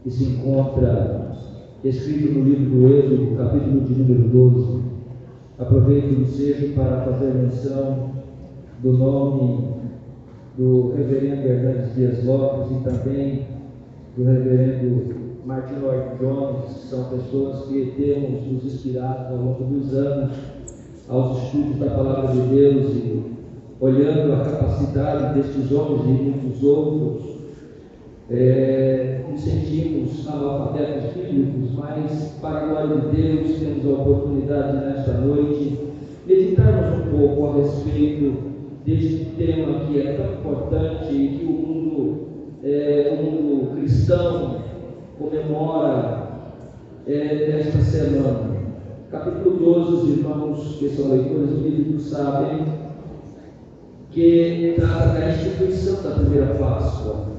que se encontra escrito no livro do Êxodo, capítulo de número 12. Aproveito o ensejo para fazer menção do nome do reverendo Hernandes Dias Lopes e também do reverendo Martin Lloyd Jones, que são pessoas que temos nos inspirado ao longo dos anos aos estudos da Palavra de Deus e olhando a capacidade destes homens e muitos outros, nos sentimos analfabetos bíblicos, mas para a glória de Deus temos a oportunidade nesta noite meditarmos um pouco a respeito deste tema que é tão importante e que o mundo cristão comemora nesta semana. Capítulo 12, os irmãos que são leitores bíblicos sabem que trata da instituição da primeira Páscoa.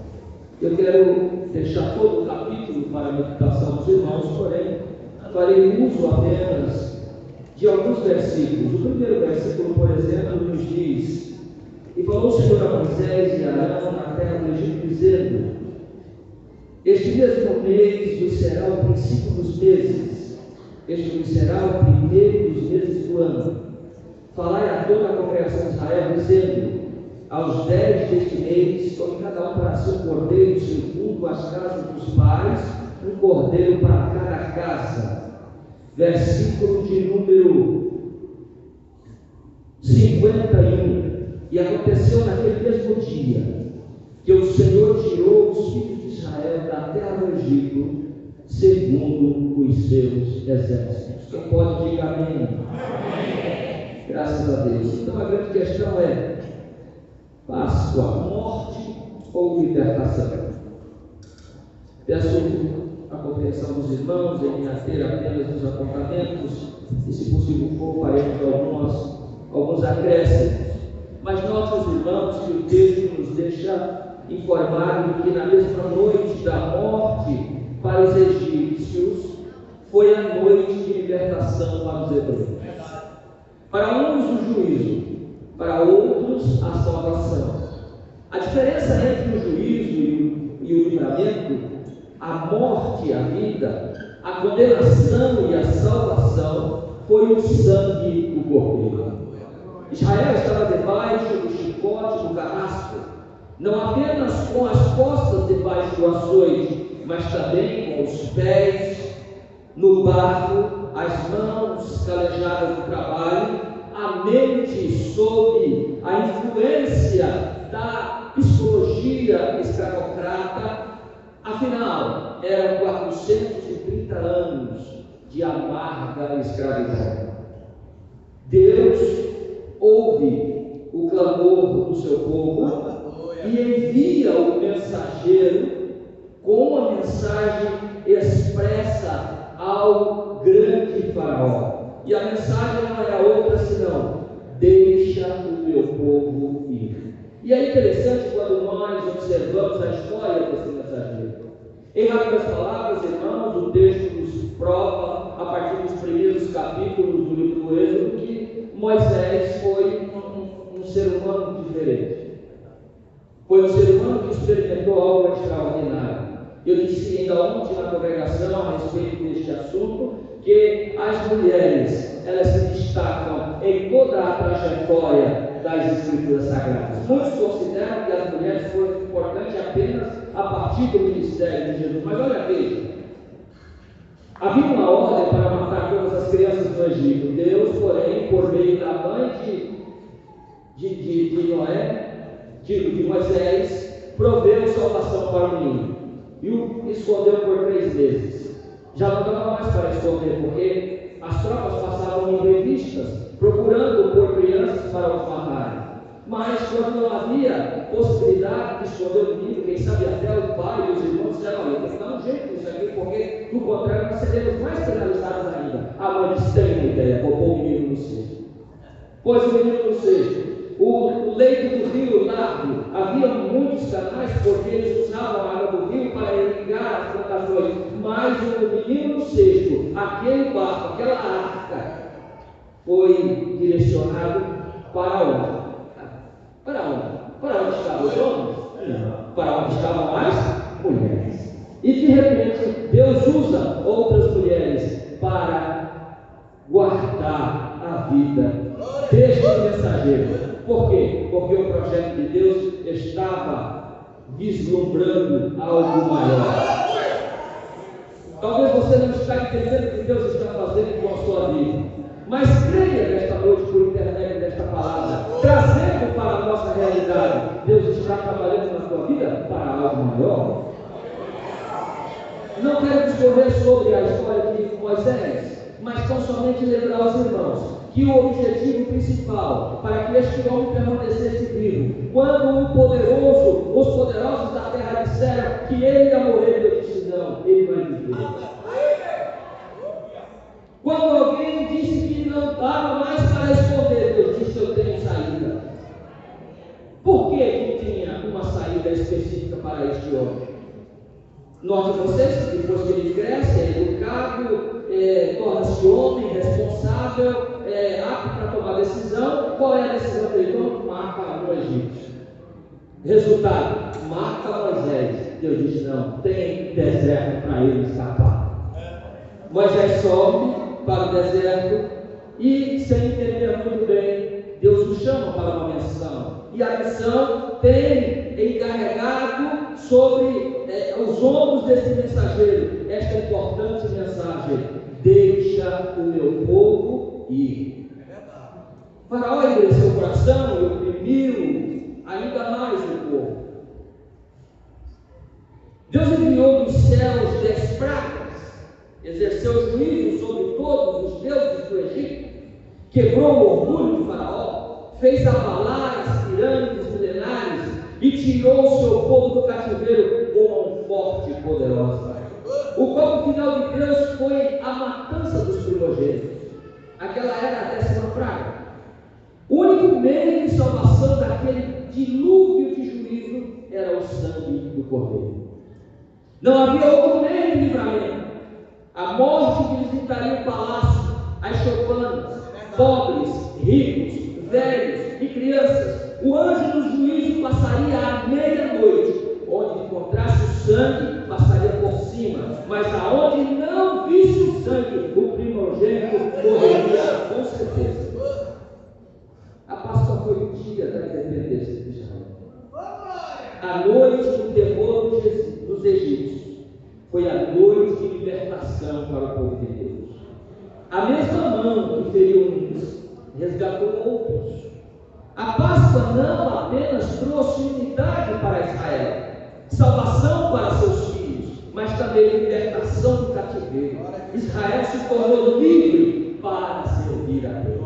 Eu quero deixar todo o capítulo para a meditação dos irmãos, porém farei uso apenas de alguns versículos. O primeiro versículo, por exemplo, nos diz: E falou o Senhor a Moisés e a Arão na terra do Egito, dizendo: Este mesmo mês vos será o princípio dos meses, este vos será o primeiro dos meses do ano. Falai a toda a congregação de Israel, dizendo: Aos 10 deste mês, tome cada um para si um cordeiro segundo as casas dos pais, um cordeiro para cada casa. Versículo de número 51. E aconteceu naquele mesmo dia que o Senhor tirou os filhos de Israel da terra do Egito, segundo os seus exércitos. Quem pode dizer amém? Amém. Graças a Deus. Então a grande questão é: Páscoa, morte ou libertação? Peço a compreensão dos irmãos em me ater apenas nos apontamentos, e se possível for, faremos alguns acréscimos. Mas note, os irmãos, que o texto nos deixa informado que na mesma noite da morte para os egípcios foi a noite de libertação para os hebreus. Para uns o juízo, para outros a salvação. A diferença entre o juízo e o livramento, a morte e a vida, a condenação e a salvação, foi o sangue do Cordeiro. Israel estava debaixo do chicote do carrasco, não apenas com as costas debaixo do açoite, mas também com os pés no barro, as mãos calejadas no trabalho, a mente sob a influência da psicologia escravocrata. Afinal, eram 430 anos de amarga escravidão. Deus ouve o clamor do seu povo e envia o mensageiro com uma mensagem expressa ao grande faraó. E a mensagem não era outra senão: deixa o meu povo ir. E é interessante quando nós observamos a história desse mensageiro. Em rápidas palavras, irmãos, o texto nos prova, a partir dos primeiros capítulos do livro do Êxodo, que Moisés foi um ser humano diferente. Foi um ser humano que experimentou algo extraordinário. Eu disse ainda ontem na congregação a respeito deste assunto, que as mulheres, elas se destacam em toda a trajetória das Escrituras Sagradas. Muitos consideram que as mulheres foram importantes apenas a partir do ministério de Jesus. Mas olha, veja, havia uma ordem para matar todas as crianças do Egito. Deus, porém, por meio da mãe de Moisés, proveu salvação para o menino e o escondeu por 3 meses. Já não dava mais para esconder, porque as tropas passavam em revistas procurando por crianças para os matarem. Mas quando não havia possibilidade de esconder o menino, quem sabe até o pai e os irmãos disseram: olha, tem que dar um jeito nisso aqui, porque do contrário nós seremos mais penalizados ainda. A mãe disse: tem uma ideia, colocou o menino no cesto. Pôs o menino no cesto. O leito do rio largo, havia muitos canais, porque eles usavam a água do rio para irrigar as plantações. Mas o menino no cesto, aquele barco, aquela arca, foi direcionado para onde? Para onde? Para onde estavam os homens? Não. Para onde estavam as mulheres. E de repente, Deus usa outras mulheres para guardar a vida deste mensageiro. Por quê? Porque o projeto de Deus estava vislumbrando algo maior. Talvez você não está entendendo o que Deus está fazendo com a sua vida, mas creia nesta noite por internet desta palavra, trazendo para a nossa realidade. Deus está trabalhando na sua vida para algo maior. Não quero discorrer sobre a história de Moisés, mas tão somente lembrar aos irmãos que o objetivo principal para que este homem permanecesse vivo, quando os poderosos da terra disseram que ele ia morrer, Deus disse: não, ele vai viver. Quando alguém disse que não dava mais para esconder, Deus disse: eu tenho saída. Por que tinha uma saída específica para este homem? Note vocês, depois que ele cresce, é educado, torna-se homem, responsável, apto para tomar decisão. Qual é a decisão dele? Então, mata o egípcio. Resultado, mata Moisés. Deus diz: não, tem deserto para ele escapar. Moisés sobe para o deserto e, sem entender muito bem, Deus o chama para uma missão. E a missão tem encarregado sobre os ombros desse mensageiro esta importante mensagem: deixa o meu povo ir. Faraó endureceu o coração e oprimiu ainda mais o povo. Deus enviou dos céus 10 pragas, exerceu juízo sobre todos os deuses do Egito, quebrou o orgulho de Faraó, fez abalar as pirâmides milenares e tirou o seu povo do cativeiro com mão forte e poderosa. O golpe final de Deus foi a matança dos primogênitos. Aquela era a 10ª praga. O único meio de salvação daquele dilúvio de juízo era o sangue do Cordeiro. Não havia outro meio de livramento. A morte que visitaria o palácio, as choupanas, pobres, ricos, velhos e crianças. O anjo do juízo passaria à meia-noite, onde encontrasse o sangue, passaria por cima, mas aonde não visse o sangue, o primogênito morreria com certeza. A Páscoa foi o dia da independência de Israel. A noite do terror dos egípcios foi a noite de libertação para o povo de Deus. A mesma mão que feriu uns resgatou outros. A Páscoa não apenas trouxe unidade para Israel, salvação para seus filhos, mas também libertação do cativeiro. Israel se tornou livre para servir a Deus.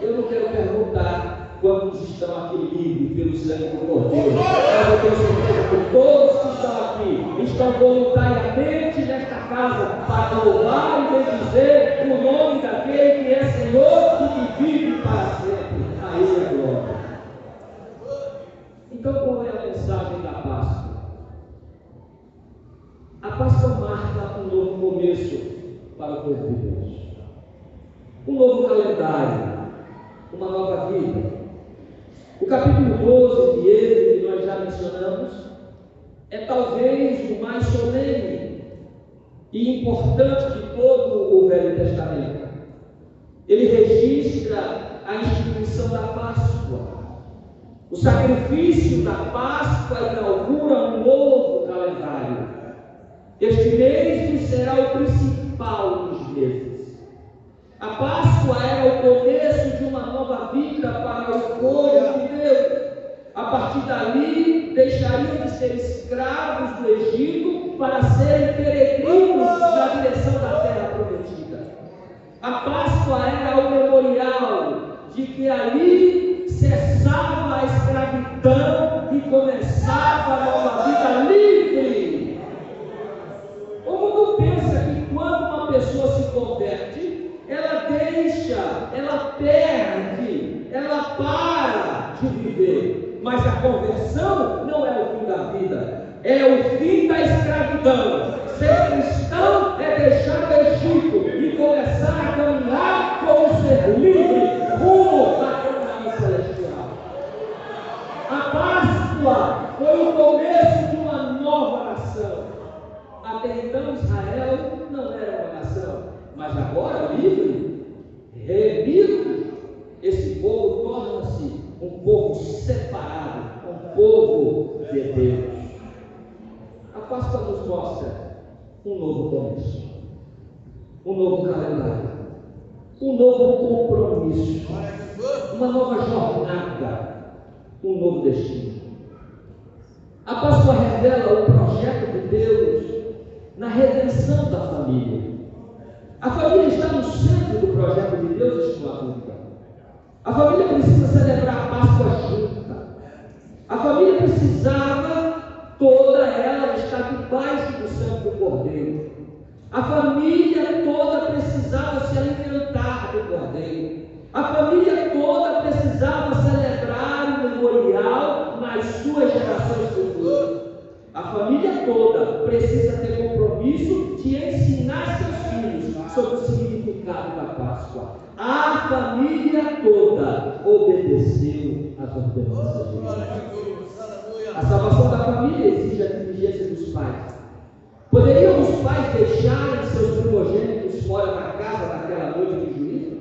Eu não quero perguntar quantos estão aqui livres pelo sangue do Cordeiro, mas eu tenho certeza que todos que estão aqui estão voluntariamente nesta casa para louvar e bendizer o nome daquele que é Senhor e que vive para sempre. A Ele é glória. Então, qual é a mensagem da Páscoa? A Páscoa marca um novo começo para o povo de Deus, um novo calendário, uma nova vida. O capítulo 12 de Êxodo, que nós já mencionamos, é talvez o mais solene e importante de todo o Velho Testamento. Ele registra a instituição da Páscoa. O sacrifício da Páscoa inaugura um novo calendário. Este mês será o principal dos meses. A Páscoa era o começo de uma nova vida para o povo de Deus. A partir dali, deixariam de ser escravos do Egito para serem peregrinos na direção da terra prometida. A Páscoa era o memorial de que ali cessava a escravidão e começava a nova vida livre. O mundo pensa que quando uma pessoa se converte, ela deixa, ela perde, ela para de viver. Mas a conversão não é o fim da vida, é o fim da escravidão. Ser cristão é deixar o Egito e começar a caminhar como ser livre rumo à promisão. Até então Israel não era uma nação, mas agora livre, remido, esse povo torna-se um povo separado, um povo de Deus. A Páscoa nos mostra um novo começo, um novo calendário, um novo compromisso, uma nova jornada, um novo destino. A Páscoa revela o projeto de Deus na redenção da família. A família está no centro do projeto de Deus, isso não há dúvida. A família precisa celebrar a Páscoa junta. A família precisava, toda ela, estar debaixo do sangue do Cordeiro. A família toda precisava se alimentar do Cordeiro. A família toda precisava celebrar o memorial nas suas gerações futuras. A família toda precisa ter compromisso de ensinar seus filhos sobre o significado da Páscoa. A família toda obedeceu às ordenanças de Deus. A salvação da família exige a diligência dos pais. Poderiam os pais deixarem seus primogênitos fora da casa naquela noite de juízo?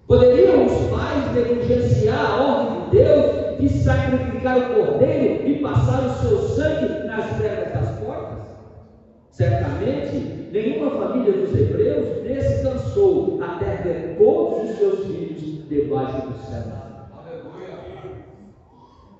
Poderiam os pais negligenciar a ordem de Deus de sacrificar o cordeiro e passar o seu sangue nas pregas das portas? Certamente, nenhuma família dos hebreus descansou até ver todos os seus filhos debaixo do céu.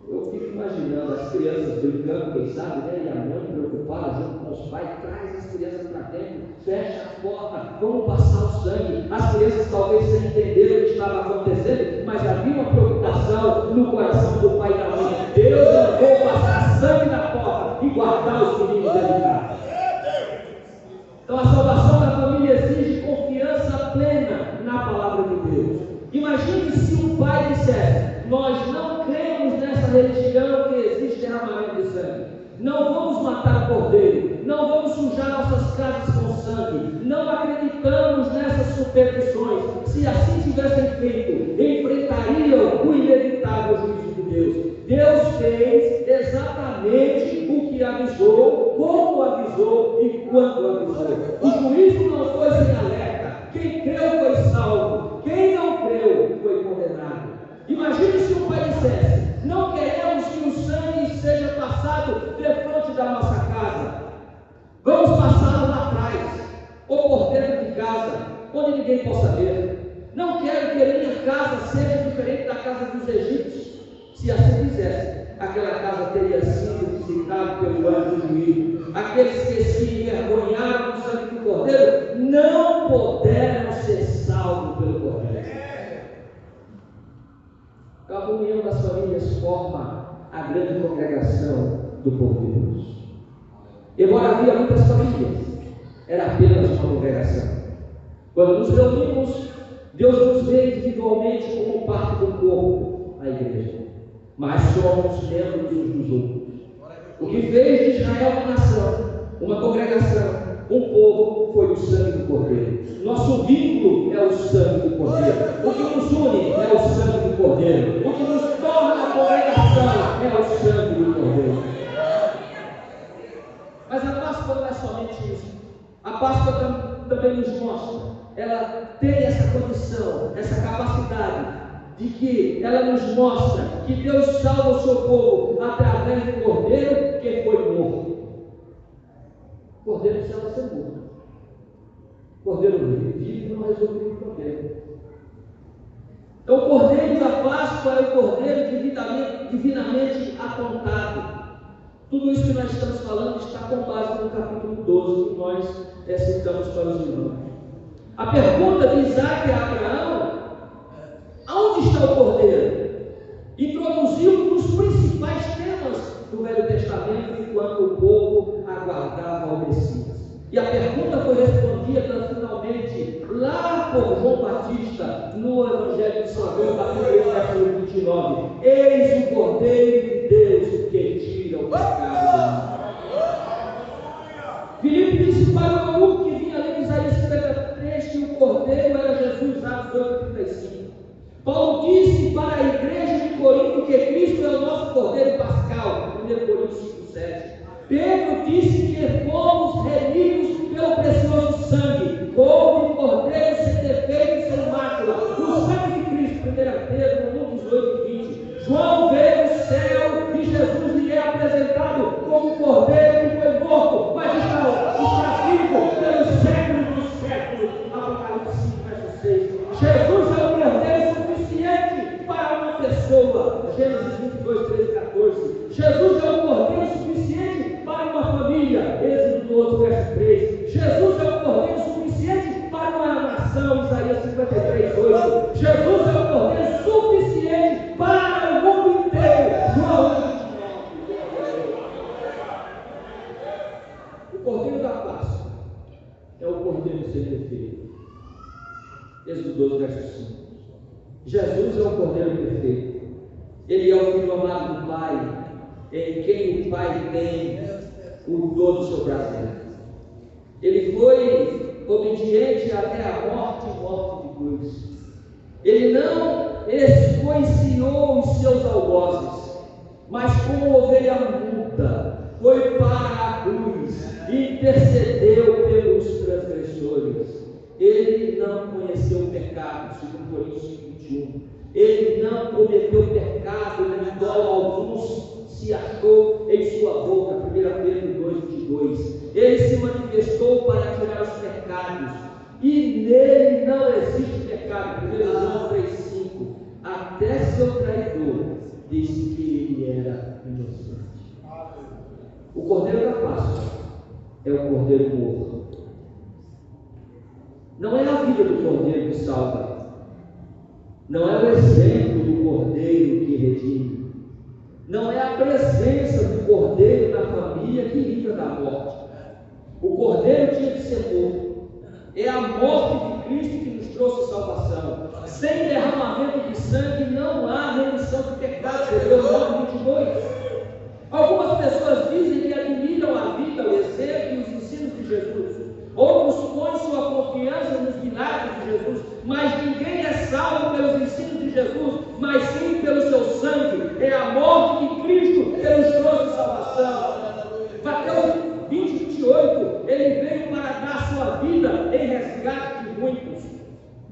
Eu fico imaginando as crianças brincando, quem sabe, né? E a mãe preocupada junto com os pais, traz as crianças para dentro, fecha a porta, vamos passar o sangue. As crianças talvez sem entender o que estava acontecendo, mas havia uma preocupação no coração do pai e da mãe. Deus não vou passar sangue na porta e guardar os meninos dentro de casa. Então a salvação da família exige confiança plena na palavra de Deus. Imagine se um pai dissesse: nós não cremos nessa religião que existe derramamento de sangue, não vamos matar o cordeiro, não vamos sujar nossas casas com sangue, não acreditamos nessas superstições. Se assim tivessem feito, enfrentariam o inevitável juízo de Deus. Deus fez exatamente o que avisou, como avisou e quando avisou. O juízo não foi sem alerta. Quem creu foi salvo, quem não creu foi condenado. Imagine se um pai dissesse: não queremos que o sangue seja passado de frente da nossa casa, vamos passá-lo lá atrás, ou por dentro de casa, onde ninguém possa ver. Não quero que a minha casa seja diferente da casa dos egípcios. Se assim fizesse, aquela casa teria sido visitada pelo anjo do juízo. Aqueles que se envergonharam do sangue do cordeiro não puderam ser salvos pelo cordeiro. A comunhão das famílias forma a grande congregação do povo de Deus. Embora havia muitas famílias, era apenas uma congregação. Quando nos reunimos, Deus nos vê individualmente como parte do corpo, a igreja. Mas somos membros uns dos outros. O que fez de Israel uma nação, uma congregação, um povo, foi o sangue do Cordeiro. Nosso vínculo é o sangue do Cordeiro. O que nos une é o sangue do Cordeiro. O que nos torna uma congregação é o sangue do Cordeiro. Mas a Páscoa não é somente isso. A Páscoa também nos mostra, ela tem essa condição, essa capacidade de que ela nos mostra que Deus salva o seu povo através do Cordeiro que foi morto. O Cordeiro precisava ser morto. O Cordeiro vive não resolveu o Cordeiro. Então o Cordeiro da Páscoa é o Cordeiro divinamente apontado. Tudo isso que nós estamos falando está com base no capítulo 12 que nós citamos para os irmãos. A pergunta de Isaac a Abraão: aonde está o Cordeiro? Introduziu um dos principais temas do Velho Testamento enquanto o povo aguardava o Messias. E a pergunta foi respondida finalmente lá por João Batista no Evangelho de São João, capítulo 1, versículo 29. Eis o Cordeiro de Deus que tira o pecado do mundo. Filipe disse para o eunuco que vinha ali de Isaías 53 que o Cordeiro era Jesus, Atos 8:35. Paulo disse para a igreja de Corinto que Cristo é o nosso Cordeiro pascal, 1 Coríntios 5:7. Pedro disse que fomos Cordeiro da Páscoa é o Cordeiro sem defeito. Êxodo 12, verso 5. Jesus é o Cordeiro perfeito. Ele é o Filho amado do Pai, em quem o Pai tem o todo o seu prazer. Ele foi obediente até a morte e morte de cruz. Ele não escoiciou os seus algozes, mas como ovelha muda, foi para a cruz e intercedeu pelos transgressores. Ele não conheceu o pecado, segundo Coríntios 21. Ele não cometeu pecado, nem dolo alguns se achou em sua boca. 1 Pedro 2,22. Ele se manifestou para tirar os pecados, e nele não existe pecado. 1 João 3,5. Até seu traidor disse que ele era inocente. O Cordeiro da Páscoa é o Cordeiro morto. Não é a vida do Cordeiro que salva, não é o exemplo do Cordeiro que redime, não é a presença do Cordeiro na família que livra da morte. O Cordeiro tinha que ser morto. É a morte de Cristo que nos trouxe salvação. Sem derramamento de sangue não há remissão de pecados. Deuteronômio 22. Algumas pessoas dizem que admiram a vida, o exemplo e os ensinos de Jesus. Outros põem sua confiança nos milagres de Jesus, mas ninguém é salvo pelos ensinos de Jesus, mas sim pelo seu sangue. É a morte de Cristo que nos trouxe salvação. Mateus 20, 28, ele veio para dar sua vida em resgate de muitos.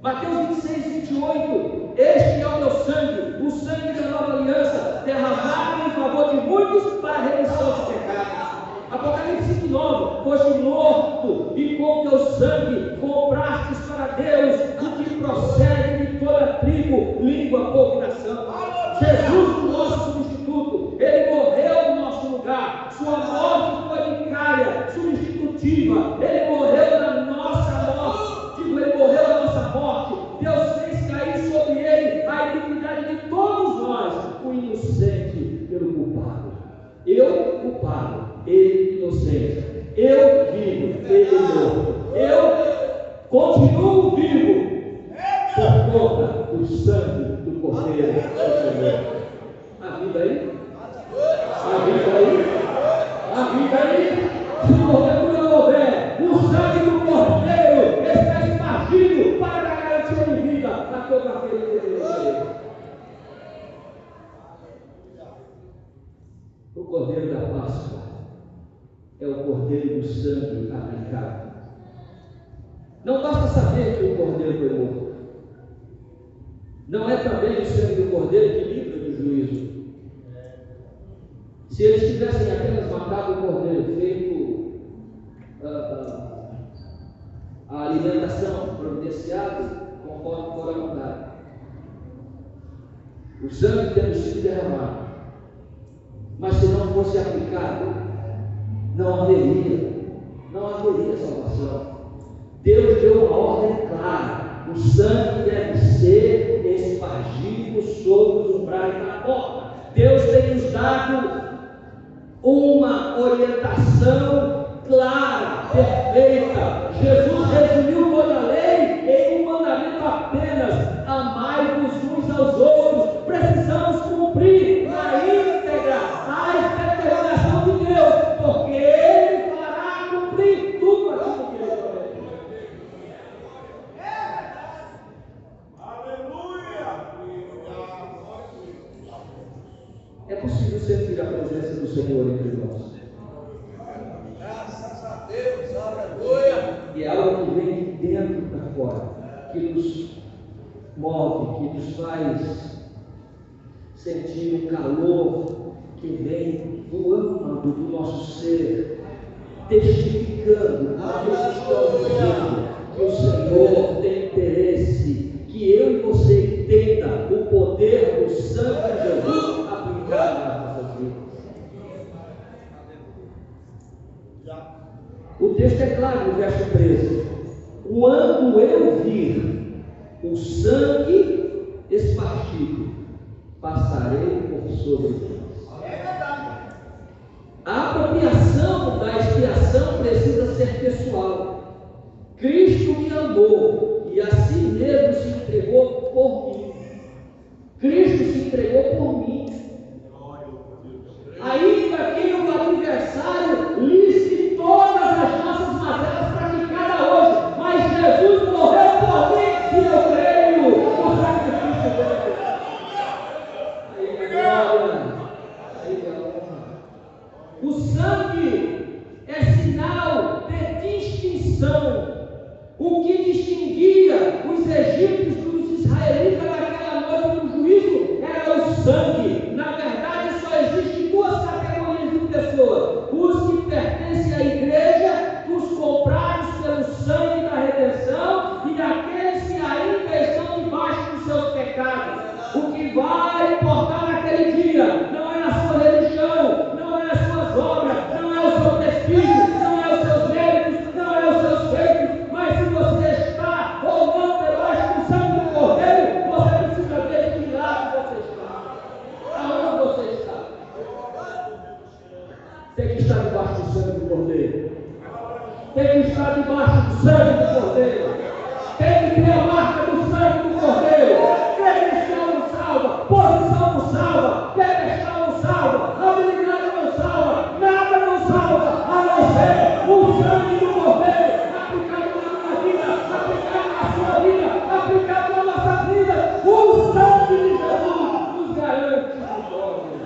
Mateus 26, 28, este é o meu sangue, o sangue da nova aliança, derramado em favor de muitos para a remissão de pecados. Apocalipse 5,9, foste morto e com teu sangue comprastes para Deus o que procede de toda tribo, língua, povo e nação. Jesus, o nosso substituto, ele morreu no nosso lugar. Sua morte foi vicária, substitutiva. Ele morreu na nossa morte. Ele morreu na nossa morte. Deus fez cair sobre ele a iniquidade de todos nós, o inocente pelo culpado. Eu culpado, ele inocente. Eu vivo, ele morto. Eu continuo vivo por conta do sangue do Cordeiro. A vida aí? A vida aí? A vida aí? Se porventura não houver o sangue do Cordeiro, está espargido para a garantia de vida a todo aquele que Deus. O Cordeiro da Páscoa é o Cordeiro do sangue aplicado. Não basta saber que o Cordeiro foi morto. Não é também o sangue do Cordeiro que livra do juízo. Se eles tivessem apenas matado o Cordeiro, feito a alimentação providenciada conforme for a vontade, o sangue tendo sido derramado, mas se não fosse aplicado, não haveria salvação. Deus deu uma ordem clara: o sangue deve ser espargido sobre os umbrais da porta. Deus tem nos dado uma orientação clara, perfeita. Jesus resumiu toda a lei em um mandamento apenas: amai-vos uns aos outros. Precisamos cumprir na íntegra a determinação de Deus, porque Ele fará cumprir tudo aquilo que Ele prometeu. É possível sentir a presença do Senhor entre nós. Graças a Deus, aleluia. E é algo que vem de dentro para fora, que nos move, que nos faz sentir um calor que vem do âmago do nosso ser, testificando a Deus que o Senhor tem interesse, que eu e você entenda o poder do sangue de Jesus aplicado nas nossas vidas. O texto é claro no verso 13: quando eu vir o sangue espargido, passarei por sobre vós. A apropriação da expiação precisa tem que estar debaixo do sangue do Cordeiro. Tem que ter a marca do sangue do Cordeiro. Credencial não salva, posição não salva, pedestal não salva, habilidade não salva, nada não salva, a não ser o sangue do Cordeiro, aplicado na minha vida, aplicado na sua vida, aplicado na nossa vida. O sangue de Jesus nos garante a vitória.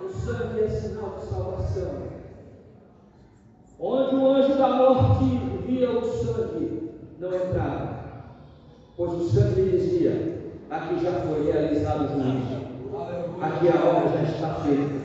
O sangue é sinal de salvação. Onde o anjo da morte via o sangue, não entrava, pois o sangue dizia: aqui já foi realizado o juízo, aqui a obra já está feita.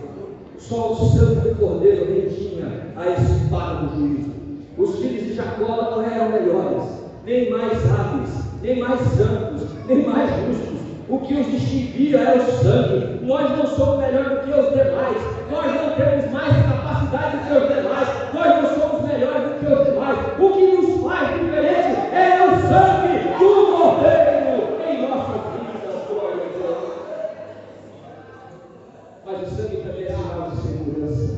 Só o sangue do Cordeiro retinha a espada do juízo. Os filhos de Jacó não eram melhores, nem mais hábeis, nem mais santos, nem mais justos. O que os distinguia era o sangue. Nós não somos melhores do que os demais, nós não temos mais capacidade do que os demais, nós não somos melhores do que os demais. O que nos faz diferente é o sangue do Cordeiro em nossas vidas. Glória a Deus. Mas o sangue também é sinal de segurança.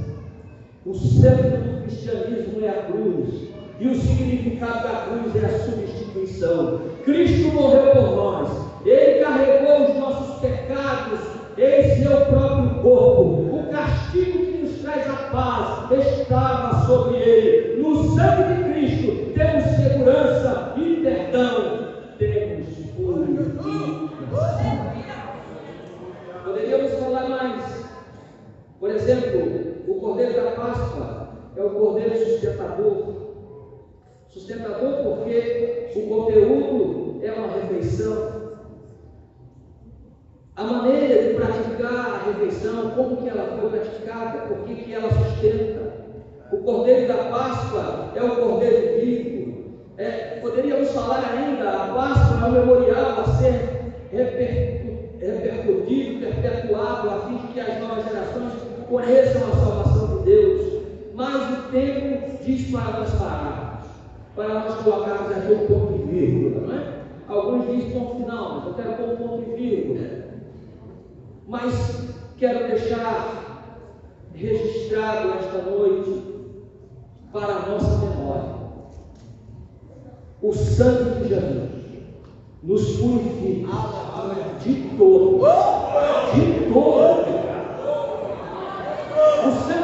O sangue do cristianismo é a cruz, e o significado da cruz é a substituição. Cristo morreu por nós, Ele carregou os nossos pecados em seu próprio corpo. O castigo que nos traz a paz estava sobre Ele. No sangue de Cristo temos segurança e perdão, temos purificação. Poderíamos falar mais. Por exemplo, o Cordeiro da Páscoa é o Cordeiro sustentador. Sustentador porque o conteúdo é uma refeição. A maneira de praticar a refeição, como que ela foi praticada, por que ela sustenta. O Cordeiro da Páscoa é o Cordeiro vivo. Poderíamos falar ainda, a Páscoa é um memorial a ser repercutido, perpetuado, a fim de que as novas gerações conheçam a salvação de Deus. Mas o tempo diz para nós pararmos, para nós colocarmos aqui um ponto e vírgula, não é? Alguns dizem ponto final, mas eu quero pôr um ponto e vírgula. Mas quero deixar registrado esta noite para a nossa memória: o sangue de Jesus nos purifica de todo pecado. O sangue